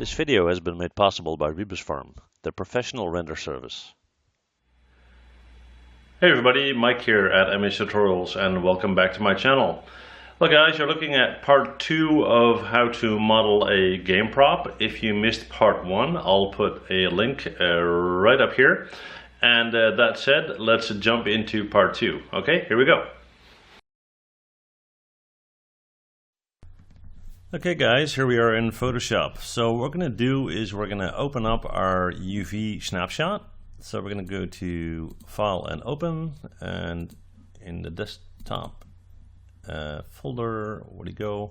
This video has been made possible by RebusFarm, the professional render service. Hey everybody, Mike here at MH Tutorials and welcome back to my channel. Look guys, you're looking at part 2 of how to model a game prop. If you missed part 1, I'll put a link right up here. And that said, let's jump into part 2. Okay, here we go. Okay guys, here we are in Photoshop. So what we're going to do is we're going to open up our UV snapshot. So we're going to go to File and Open, and in the desktop folder, where do you go?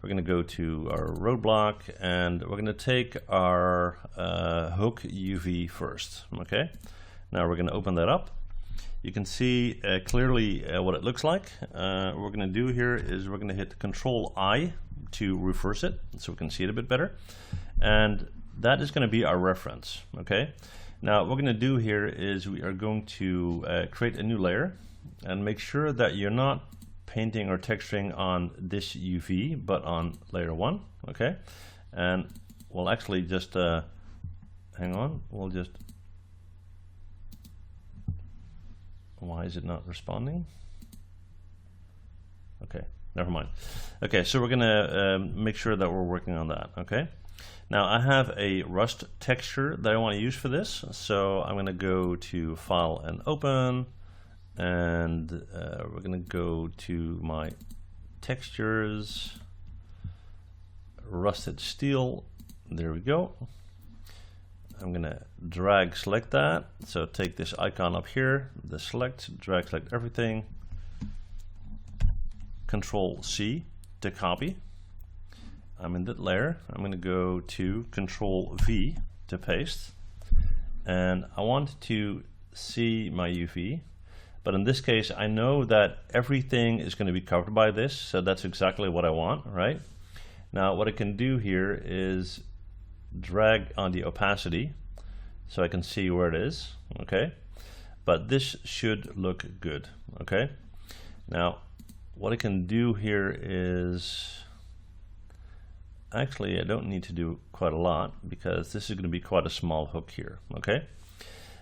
We're going to go to our Roadblock, and we're going to take our hook UV first. Okay, now we're going to open that up. You can see clearly what it looks like. What we're going to do here is we're going to hit Control-I to reverse it so we can see it a bit better, and that is going to be our reference. Okay, now what we're going to do here is we are going to create a new layer and make sure that you're not painting or texturing on this UV but on layer 1. Okay, and we'll actually just hang on, we'll just, why is it not responding? Okay, never mind. Okay, so we're gonna make sure that we're working on that. Okay, now I have a rust texture that I want to use for this, so I'm gonna go to File and Open, and we're gonna go to my textures, rusted steel. There we go. I'm gonna drag select that, so take this icon up here, the select, drag select everything, Control C to copy. I'm in that layer. I'm going to go to Control V to paste, and I want to see my UV, but in this case I know that everything is going to be covered by this, so that's exactly what I want. Right now what I can do here is drag on the opacity so I can see where it is. Okay, but this should look good. Okay, now what I can do here is, actually I don't need to do quite a lot because this is going to be quite a small hook here. Okay,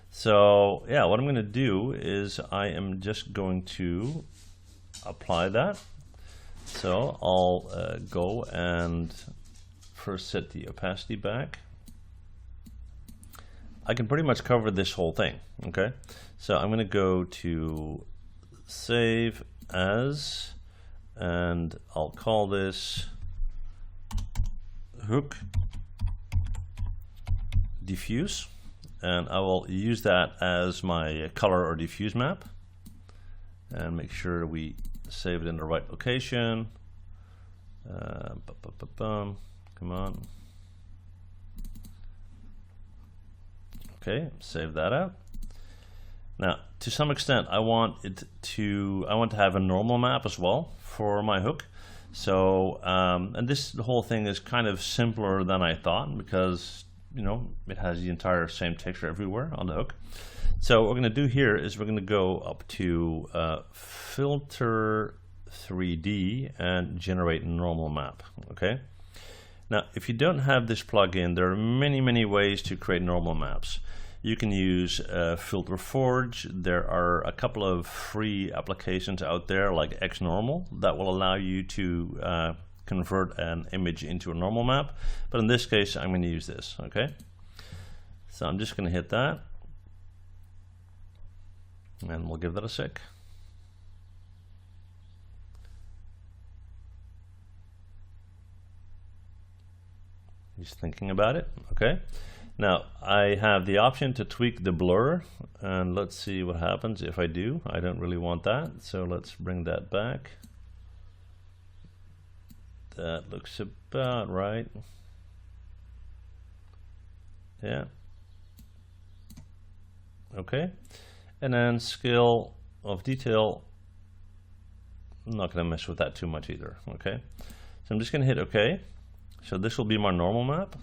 so yeah, what I'm going to do is I am just going to apply that. So I'll go and first set the opacity back. I can pretty much cover this whole thing. Okay, so I'm going to go to Save As, and I'll call this hook diffuse, and I will use that as my color or diffuse map, and make sure we save it in the right location. Come on. Okay, save that out. Now, to some extent, I want to have a normal map as well for my hook. So, and the whole thing is kind of simpler than I thought, because you know it has the entire same texture everywhere on the hook. So what we're going to do here is we're going to go up to Filter 3D and generate normal map. Okay. Now, if you don't have this plugin, there are many ways to create normal maps. You can use Filter Forge. There are a couple of free applications out there like XNormal that will allow you to convert an image into a normal map. But in this case, I'm going to use this. Okay, so I'm just going to hit that, and we'll give that a sec. He's thinking about it. Okay, now I have the option to tweak the blur, and let's see what happens if I do. I don't really want that, so let's bring that back. That looks about right. Yeah. Okay, and then scale of detail, I'm not going to mess with that too much either. Okay, so I'm just going to hit OK. So this will be my normal map.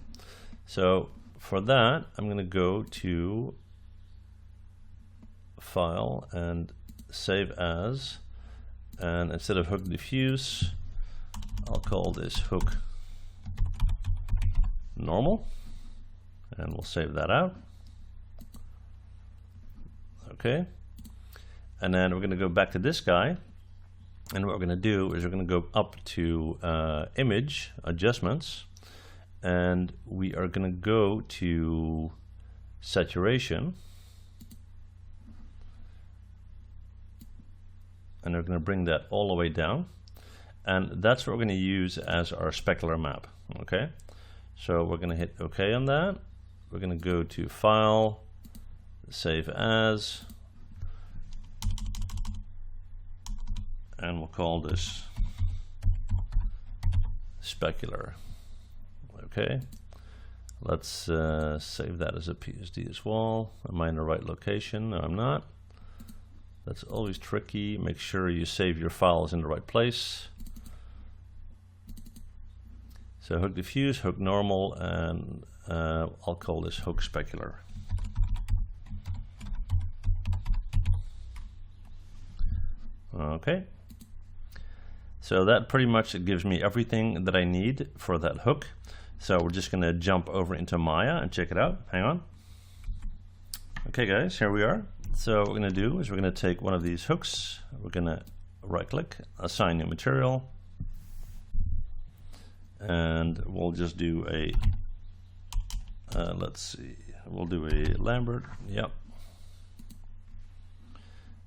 So for that, I'm going to go to File and Save As, and instead of hook diffuse, I'll call this hook normal, and we'll save that out. Okay, and then we're going to go back to this guy, and what we're going to do is we're going to go up to image adjustments, and we are going to go to saturation, and we're going to bring that all the way down, and that's what we're going to use as our specular map. Okay, so we're going to hit OK on that. We're going to go to File, Save As, and we'll call this specular. Okay, let's save that as a PSD as well. Am I in the right location? No, I'm not. That's always tricky. Make sure you save your files in the right place. So hook diffuse, hook normal, and I'll call this hook specular. Okay. So that pretty much gives me everything that I need for that hook. So we're just going to jump over into Maya and check it out. Hang on. Okay guys, here we are. So what we're going to do is we're going to take one of these hooks. We're going to right click, assign new material, and we'll just do a let's see, we'll do a Lambert. Yep.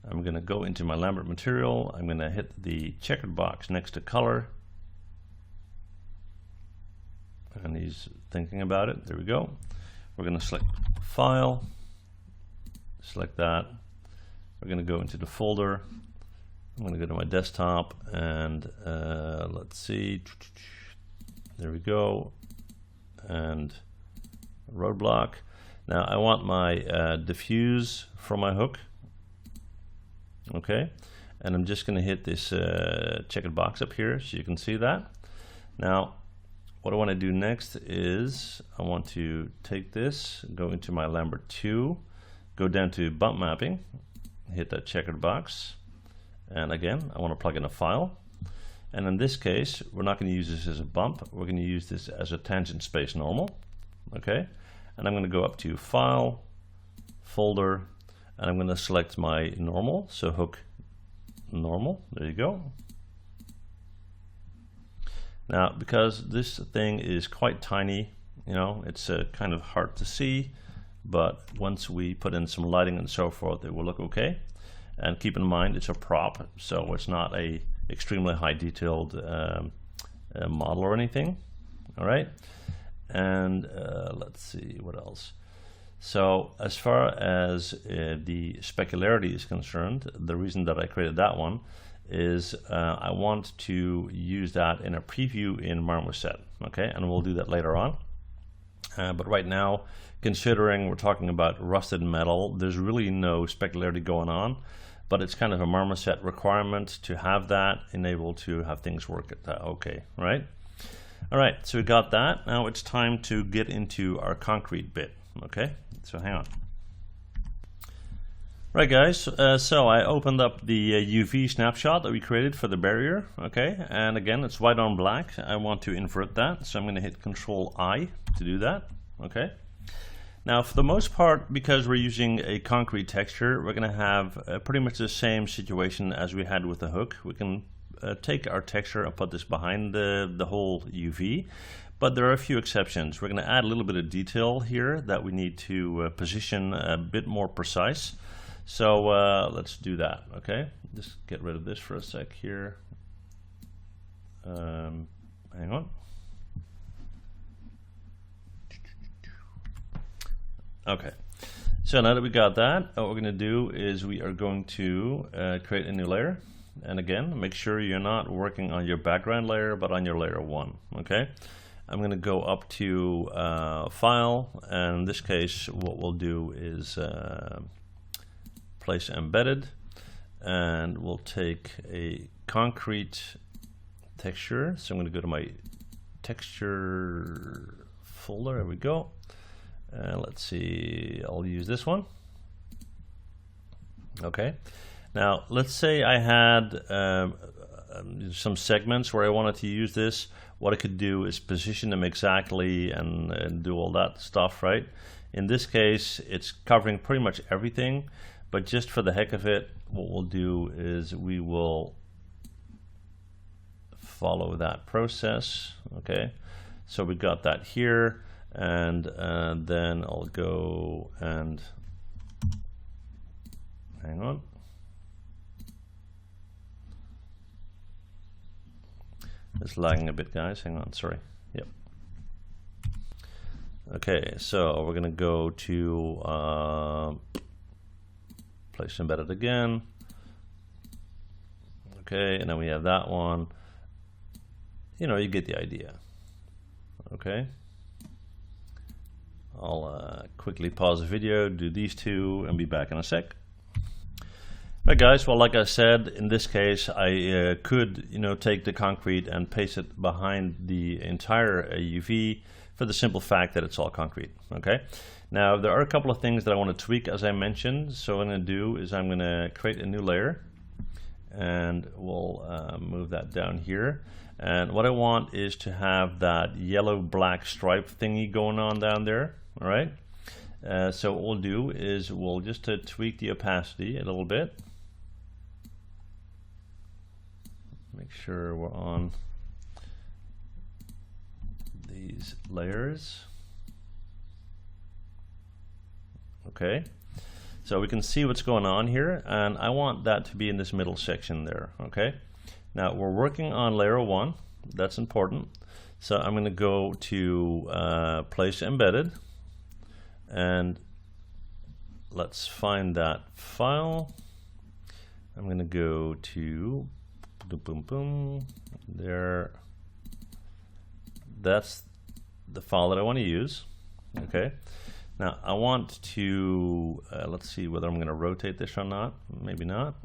I'm going to go into my Lambert material. I'm going to hit the checkered box next to color, and he's thinking about it. There we go. We're going to select file, select that. We're going to go into the folder. I'm going to go to my desktop, and let's see, there we go, and Roadblock. Now I want my diffuse for my hook. Okay, and I'm just going to hit this checkered box up here so you can see that. Now what I want to do next is I want to take this, go into my Lambert 2, go down to bump mapping, hit that checkered box, and again I want to plug in a file, and in this case we're not going to use this as a bump, we're going to use this as a tangent space normal. Okay, and I'm going to go up to File, Folder, and I'm going to select my normal, so hook normal. There you go. Now because this thing is quite tiny, you know, it's kind of hard to see, but once we put in some lighting and so forth, it will look okay. And keep in mind it's a prop, so it's not a extremely high detailed model or anything. All right, and let's see what else. So as far as the specularity is concerned, the reason that I created that one is I want to use that in a preview in Marmoset. Okay, and we'll do that later on. But right now, considering we're talking about rusted metal, there's really no specularity going on, but it's kind of a Marmoset requirement to have that, enable to have things work at that. Okay, right? All right, so we got that. Now it's time to get into our concrete bit. Okay, so hang on. Right guys, so I opened up the UV snapshot that we created for the barrier. Okay, and again it's white on black. I want to invert that, so I'm going to hit Control I to do that. Okay, now for the most part, because we're using a concrete texture, we're going to have pretty much the same situation as we had with the hook. We can take our texture and put this behind the whole UV, but there are a few exceptions. We're going to add a little bit of detail here that we need to position a bit more precise. So let's do that. Okay, just get rid of this for a sec here. Hang on. Okay, so now that we got that, what we're going to do is we are going to create a new layer. And again, make sure you're not working on your background layer, but on your layer 1. Okay, I'm going to go up to File, and in this case what we'll do is place embedded, and we'll take a concrete texture. So I'm going to go to my texture folder. There we go. Let's see, I'll use this one. Okay, now let's say I had a some segments where I wanted to use this. What I could do is position them exactly and do all that stuff, right? In this case, it's covering pretty much everything, but just for the heck of it, what we'll do is we will follow that process. Okay, so we got that here, and then I'll go and hang on. It's lagging a bit, guys. Hang on, sorry. Yep. Okay, so we're gonna go to place embedded again. Okay, and then we have that one. You know, you get the idea. Okay. I'll quickly pause the video, do these two, and be back in a sec. Right, guys, well, like I said, in this case, I could, you know, take the concrete and paste it behind the entire UV for the simple fact that it's all concrete, okay? Now, there are a couple of things that I want to tweak, as I mentioned. So what I'm going to do is I'm going to create a new layer, and we'll move that down here. And what I want is to have that yellow-black stripe thingy going on down there, all right? So what we'll do is we'll just tweak the opacity a little bit. Make sure we're on these layers. Okay, so we can see what's going on here, and I want that to be in this middle section there. Okay, now we're working on layer 1. That's important. So I'm going to go to place embedded, and let's find that file. I'm going to go to boom, boom, there. That's the file that I want to use. Okay. Now I want to, let's see whether I'm going to rotate this or not. Maybe not.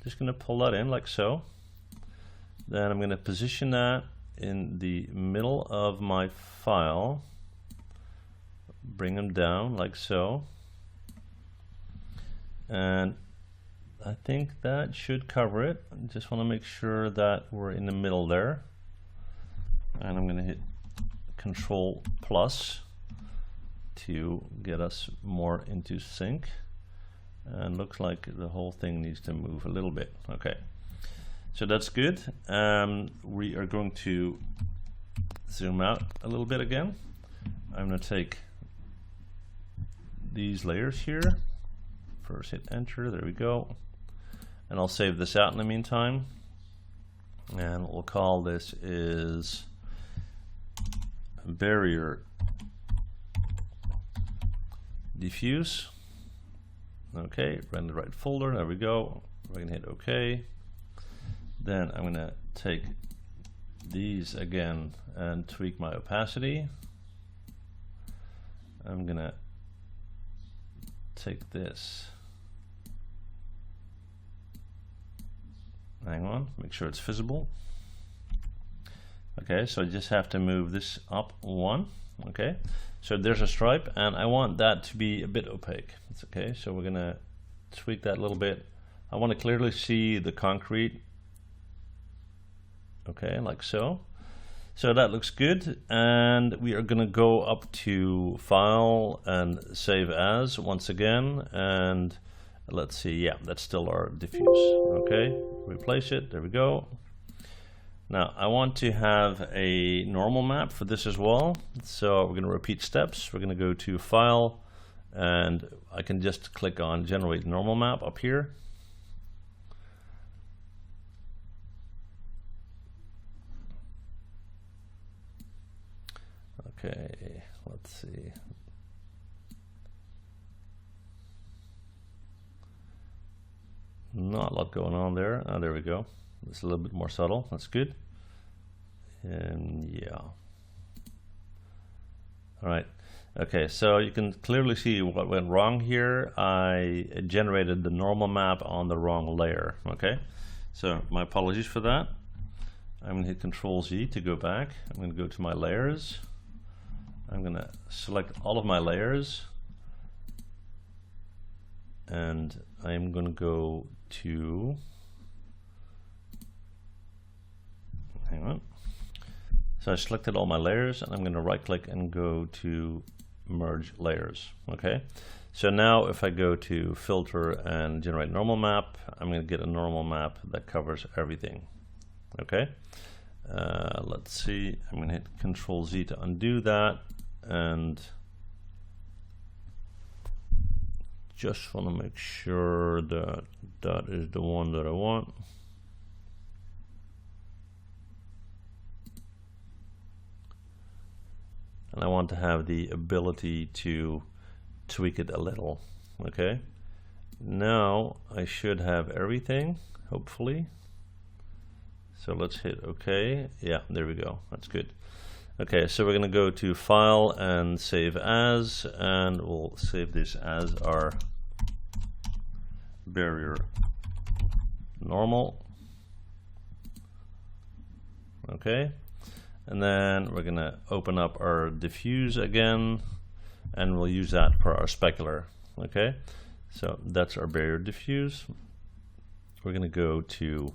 Just going to pull that in like so. Then I'm going to position that in the middle of my file. Bring them down like so. And I think that should cover it. I just want to make sure that we're in the middle there. And I'm going to hit Control plus to get us more into sync. And looks like the whole thing needs to move a little bit. Okay, so that's good. We are going to zoom out a little bit again. I'm going to take these layers here. First hit enter, there we go. And I'll save this out in the meantime. And we'll call this is barrier diffuse. Okay, run the right folder, there we go. We're gonna hit OK. Then I'm gonna take these again and tweak my opacity. I'm gonna take this. Hang on, make sure it's visible. Okay, so I just have to move this up 1. Okay, so there's a stripe, and I want that to be a bit opaque. It's okay, so we're gonna tweak that a little bit. I want to clearly see the concrete. Okay, like so. So that looks good, and we are gonna go up to File and Save As once again, and let's see, yeah, that's still our diffuse. Okay, replace it, there we go. Now I want to have a normal map for this as well, so we're going to repeat steps. We're going to go to File, and I can just click on Generate Normal Map up here. Okay, let's see. Not a lot going on there. Oh, there we go. It's a little bit more subtle. That's good. And yeah. All right. Okay, so you can clearly see what went wrong here. I generated the normal map on the wrong layer. Okay, so my apologies for that. I'm going to hit Control Z to go back. I'm going to go to my layers. I'm going to select all of my layers, and I'm going to go to So I selected all my layers, and I'm going to right click and go to merge layers. Okay, so now if I go to filter and generate normal map, I'm going to get a normal map that covers everything. Okay, let's see, I'm going to hit Control Z to undo that, and just want to make sure that that is the one that I want. And I want to have the ability to tweak it a little. Okay, now I should have everything, hopefully. So let's hit OK. Yeah, there we go. That's good. Okay, so we're going to go to File and Save As, and we'll save this as our barrier normal. Okay, and then we're going to open up our diffuse again, and we'll use that for our specular. Okay, so that's our barrier diffuse. We're going to go to,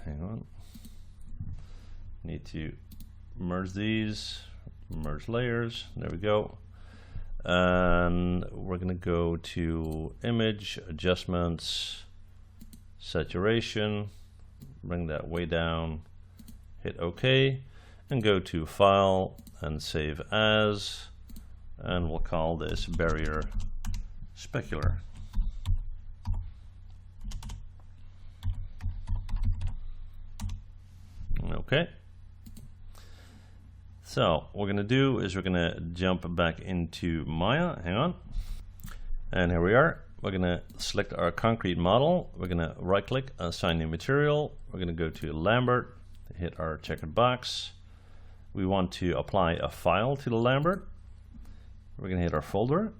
hang on, need to merge these, merge layers, there we go. And we're going to go to image, adjustments, saturation, bring that way down, hit OK, and go to File and Save As, and we'll call this barrier specular. Okay. So what we're going to do is we're going to jump back into Maya. Hang on. And here we are. We're going to select our concrete model. We're going to right click, assign new material. We're going to go to Lambert, hit our checkered box. We want to apply a file to the Lambert. We're going to hit our folder.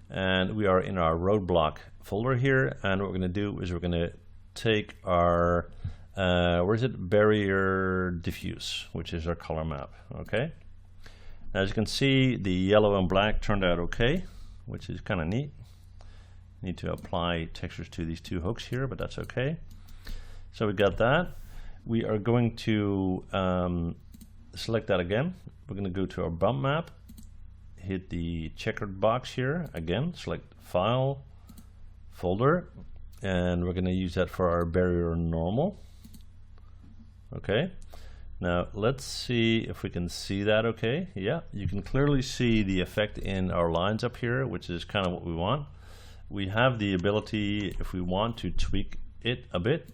And we are in our Roadblock folder here. And what we're going to do is we're going to take our where is it? Barrier diffuse, which is our color map. Okay. As you can see, the yellow and black turned out okay, which is kind of neat. Need to apply textures to these two hooks here, but that's okay. So we got that. We are going to select that again. We're going to go to our bump map, hit the checkered box here again, select File, Folder, and we're going to use that for our barrier normal. Okay, now let's see if we can see that okay. Yeah, you can clearly see the effect in our lines up here, which is kind of what we want. We have the ability, if we want, to tweak it a bit.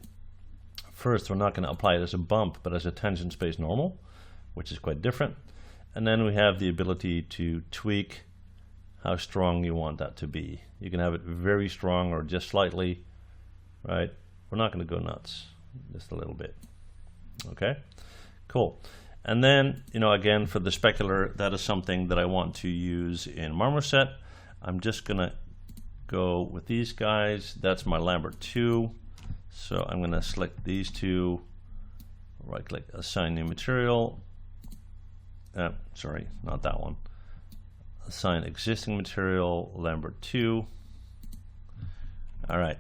First, we're not going to apply it as a bump, but as a tangent space normal, which is quite different. And then we have the ability to tweak how strong you want that to be. You can have it very strong or just slightly, right? We're not going to go nuts, just a little bit. Okay, cool. And then, you know, again, for the specular, that is something that I want to use in Marmoset. I'm just going to go with these guys. That's my Lambert 2. So I'm going to select these two, right click, assign new material. Sorry, not that one. Assign existing material, Lambert 2. All right,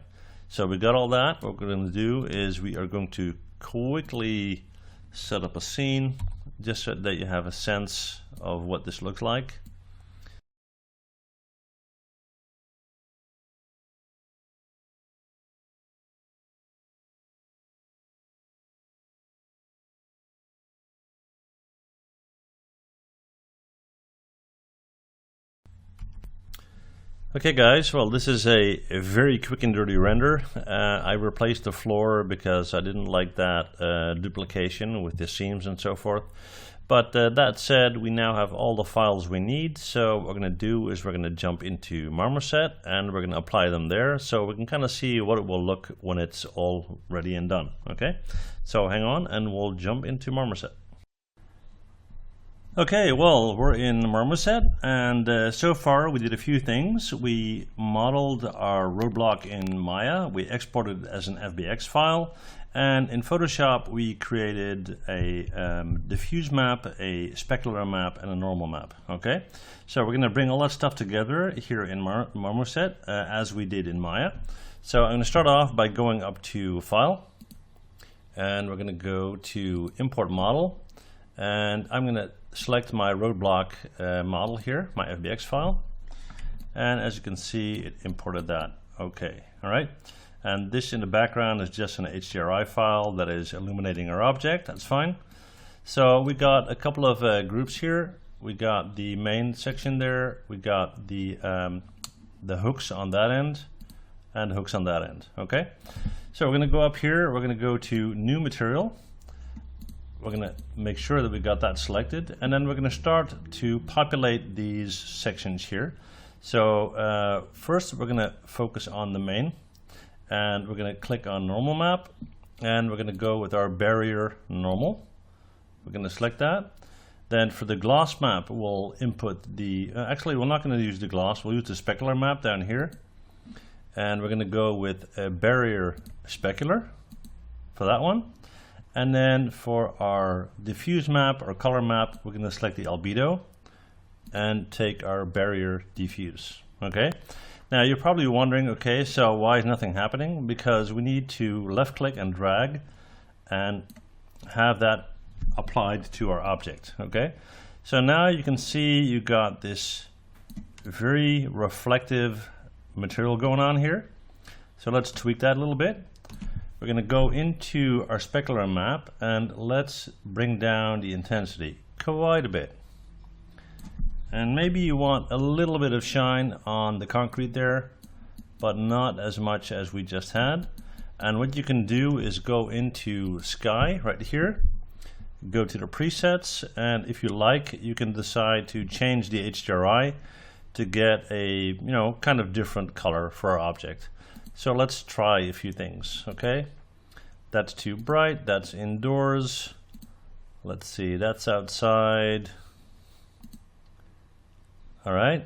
so we got all that. What we're going to do is we are going to quickly set up a scene just so that you have a sense of what this looks like. Okay guys, well this is a very quick and dirty render. I replaced the floor because I didn't like that duplication with the seams and so forth. But that said, we now have all the files we need. So what we're going to do is we're going to jump into Marmoset and we're going to apply them there so we can kind of see what it will look when it's all ready and done. Okay, so hang on and we'll jump into Marmoset. Okay, well, we're in Marmoset, and so far we did a few things. We modeled our roadblock in Maya, we exported it as an FBX file, and in Photoshop we created a diffuse map, a specular map, and a normal map. Okay, so we're going to bring all that stuff together here in Marmoset as we did in Maya. So I'm going to start off by going up to File, and we're going to go to import model, and I'm going to select my Roadblock model here, my FBX file, and as you can see it imported that. Okay, all right, and this in the background is just an HDRI file that is illuminating our object. That's fine. So we got a couple of groups here. We got the main section there, we got the hooks on that end and hooks on that end. Okay, so we're going to go up here, we're going to go to new material, we're going to make sure that we got that selected, and then we're going to start to populate these sections here. So first we're going to focus on the main, and we're going to click on normal map, and we're going to go with our barrier normal. We're going to select that. Then for the gloss map, we'll input the, actually we're not going to use the gloss, we'll use the specular map down here. And we're going to go with a barrier specular for that one. And then for our diffuse map or color map, we're going to select the albedo and take our barrier diffuse. Okay. Now you're probably wondering, okay, so why is nothing happening? Because we need to left click and drag and have that applied to our object. Okay, so now you can see you got this very reflective material going on here. So let's tweak that a little bit. We're going to go into our specular map and let's bring down the intensity quite a bit, and maybe you want a little bit of shine on the concrete there, but not as much as we just had. And what you can do is go into sky right here, go to the presets, and if you like, you can decide to change the HDRI to get a kind of different color for our object. So let's try a few things. Okay, that's too bright, that's indoors. Let's see, that's outside. All right,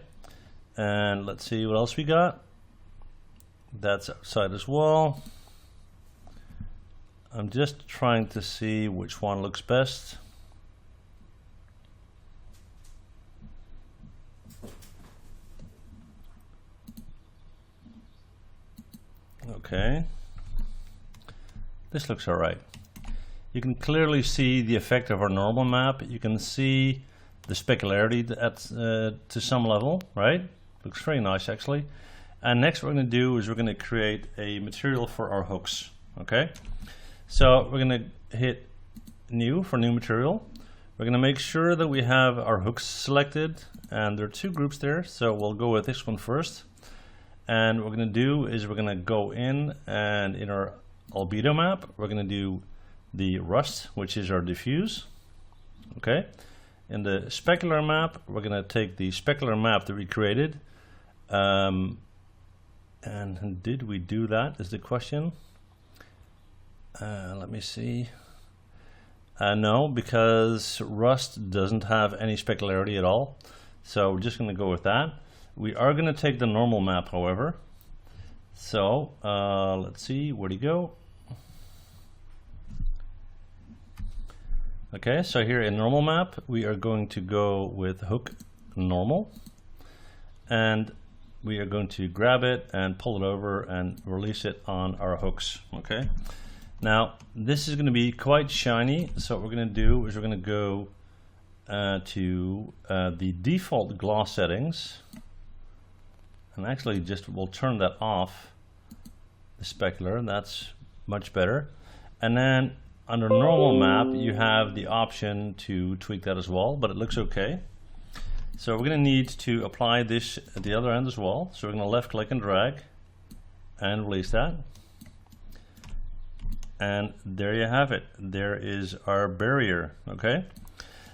and let's see what else we got. That's outside as well. I'm just trying to see which one looks best. Okay, this looks all right. You can clearly see the effect of our normal map. You can see the specularity at to some level, right? Looks very nice actually. And next what we're going to do is we're going to create a material for our hooks. Okay, so we're going to hit new for new material. We're going to make sure that we have our hooks selected, and there are two groups there, so we'll go with this one first. And what we're going to do is we're going to go in, and in our albedo map we're going to do the rust, which is our diffuse. Okay, in the specular map we're going to take the specular map that we created, and did we do that is the question. Let me see. No, because rust doesn't have any specularity at all, so we're just going to go with that. We are going to take the normal map, however. So let's see, where'd he go? Okay, so here in normal map we are going to go with hook normal, and we are going to grab it and pull it over and release it on our hooks. Okay, now this is going to be quite shiny, so what we're going to do is we're going to go to the default gloss settings, and actually just we'll turn that off, the specular, that's much better. And then under normal map you have the option to tweak that as well, but it looks okay. So we're going to need to apply this at the other end as well. So we're going to left click and drag and release that. And there you have it. There is our barrier. Okay.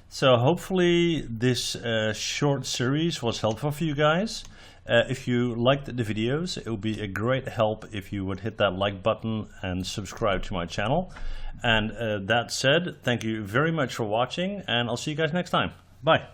So hopefully this short series was helpful for you guys. If you liked the videos, it would be a great help if you would hit that like button and subscribe to my channel. And that said, thank you very much for watching, and I'll see you guys next time. Bye.